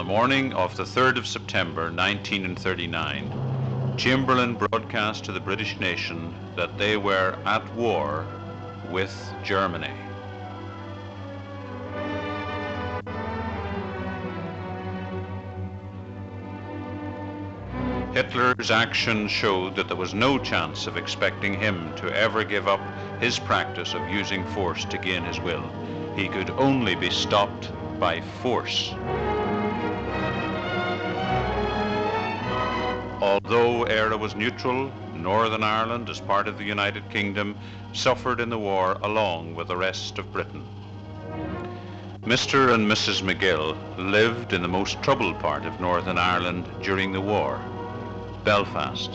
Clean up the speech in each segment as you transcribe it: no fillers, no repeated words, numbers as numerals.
morning of the 3rd of September 1939, Chamberlain broadcast to the British nation that they were at war with Germany. Hitler's action showed that there was no chance of expecting him to ever give up his practice of using force to gain his will. He could only be stopped by force. Although Éire was neutral, Northern Ireland, as part of the United Kingdom, suffered in the war along with the rest of Britain. Mr. and Mrs. McGill lived in the most troubled part of Northern Ireland during the war, Belfast.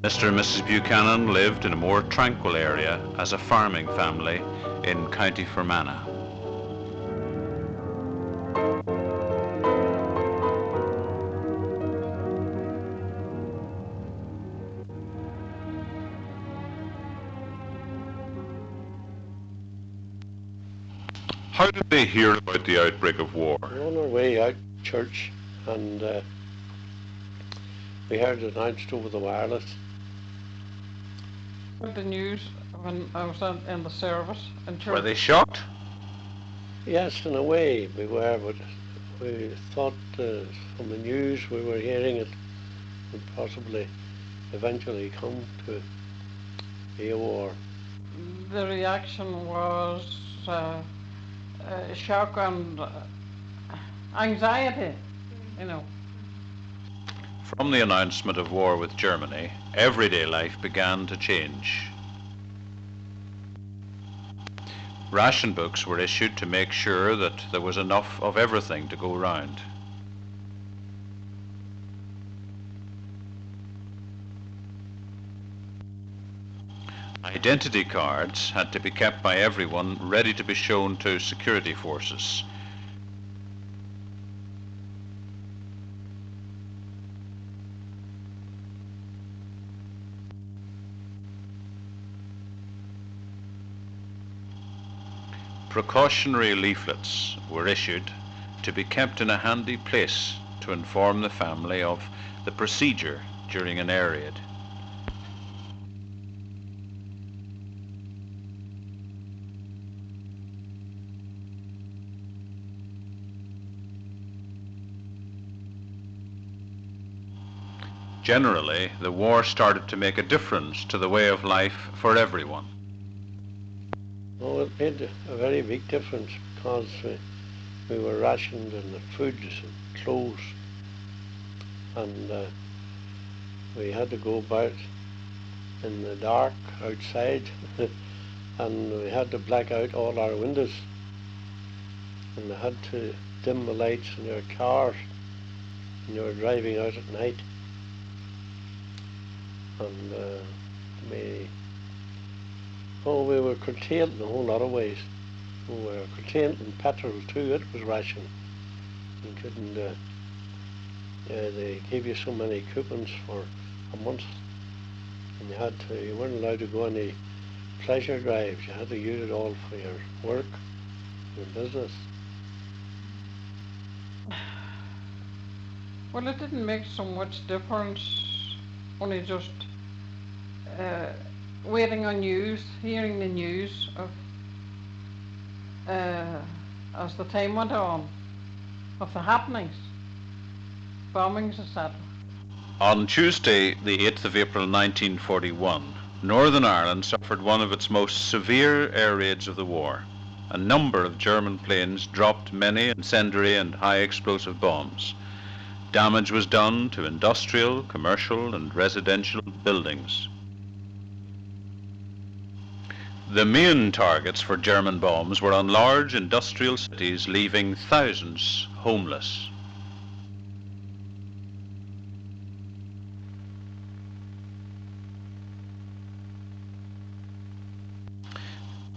Mr. and Mrs. Buchanan lived in a more tranquil area as a farming family in County Fermanagh. How did they hear about the outbreak of war? We were on our way out church, and we heard it announced over the wireless. The news when I was in the service in church. Were they shocked? Yes, in a way we were, but we thought from the news we were hearing it would possibly eventually come to be a war. The reaction was shock and anxiety, you know. From the announcement of war with Germany, everyday life began to change. Ration books were issued to make sure that there was enough of everything to go round. Identity cards had to be kept by everyone, ready to be shown to security forces. Precautionary leaflets were issued to be kept in a handy place to inform the family of the procedure during an air raid. Generally, the war started to make a difference to the way of life for everyone. Oh, it made a very big difference because we were rationed in the foods and clothes, and we had to go about in the dark outside and we had to black out all our windows, and we had to dim the lights in our cars when you were driving out at night. And we were curtailed in a whole lot of ways. We were curtailed in petrol too. It was rationed. You couldn't, they gave you so many coupons for a month, and you weren't allowed to go on any pleasure drives. You had to use it all for your work, your business. Well, it didn't make so much difference, only just waiting on news, hearing the news of as the time went on, of the happenings, bombings, etc. On Tuesday, the 8th of April 1941, Northern Ireland suffered one of its most severe air raids of the war. A number of German planes dropped many incendiary and high explosive bombs. Damage was done to industrial, commercial and residential buildings. The main targets for German bombs were on large industrial cities, leaving thousands homeless.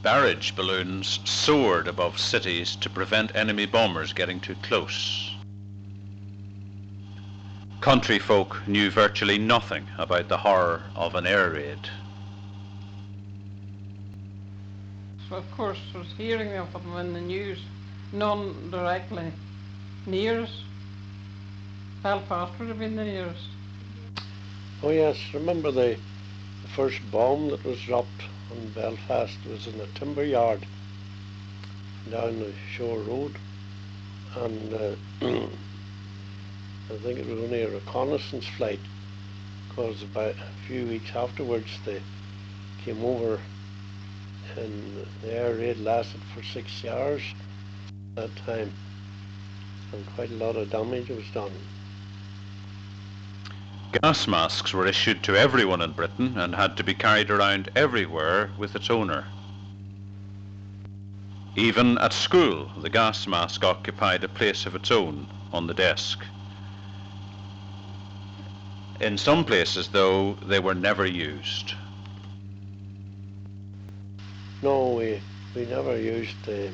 Barrage balloons soared above cities to prevent enemy bombers getting too close. Country folk knew virtually nothing about the horror of an air raid. of course, was hearing of them in the news, none directly near us. Belfast would have been the nearest. Oh yes, remember the first bomb that was dropped on Belfast was in a timber yard down the Shore Road, and I think it was only a reconnaissance flight, because about a few weeks afterwards they came over, and the air raid lasted for 6 hours at that time, and quite a lot of damage was done. Gas masks were issued to everyone in Britain and had to be carried around everywhere with its owner. Even at school, the gas mask occupied a place of its own on the desk. In some places, though, they were never used. No, we never used the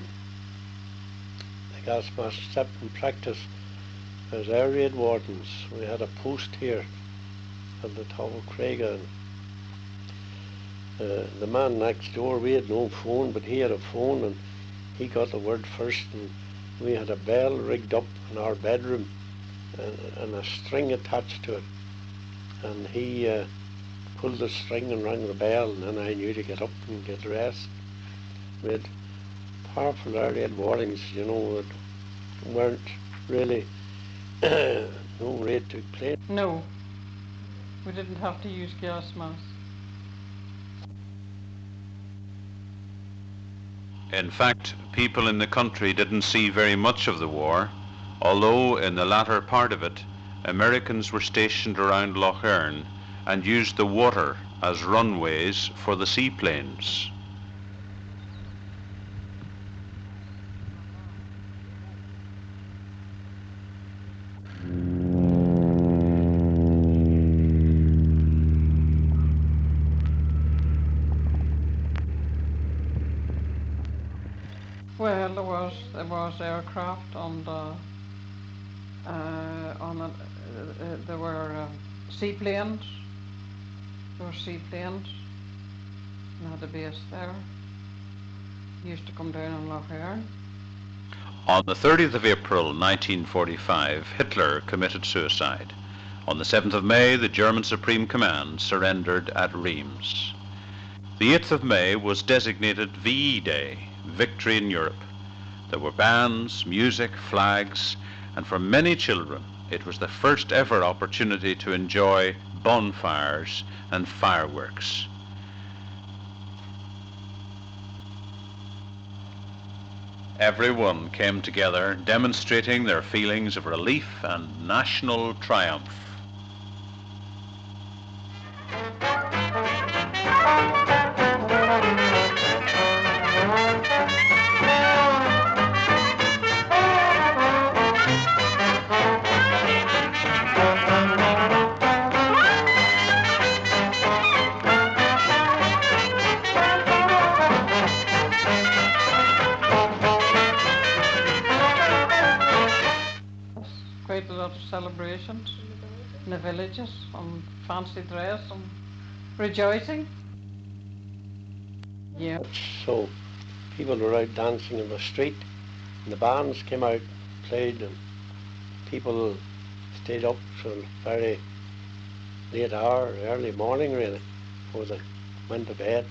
gas mask except in practice as air raid wardens. We had a post here at the top of Craiga, and the man next door, we had no phone, but he had a phone, and he got the word first, and we had a bell rigged up in our bedroom and a string attached to it, and he pulled the string and rang the bell, and then I knew to get up and get dressed. We had powerful air raid warnings, you know, that weren't really no raid took place. No, we didn't have to use gas masks. In fact, people in the country didn't see very much of the war, although in the latter part of it, Americans were stationed around Lough Erne and used the water as runways for the seaplanes. Well, there was aircraft and there were seaplanes. There were seaplanes and had a base there. Used to come down on Lough Erne. On the 30th of April 1945, Hitler committed suicide. On the 7th of May, the German Supreme Command surrendered at Reims. The 8th of May was designated VE Day, Victory in Europe. There were bands, music, flags, and for many children, it was the first ever opportunity to enjoy bonfires and fireworks. Everyone came together, demonstrating their feelings of relief and national triumph. Quite a lot of celebrations in the villages, and fancy dress and rejoicing. Yeah. So people were out dancing in the street, and the bands came out, played, and people stayed up till very late hour, early morning really, before they went to bed.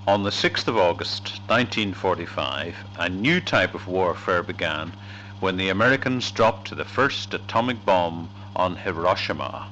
On the 6th of August 1945, a new type of warfare began when the Americans dropped the first atomic bomb on Hiroshima.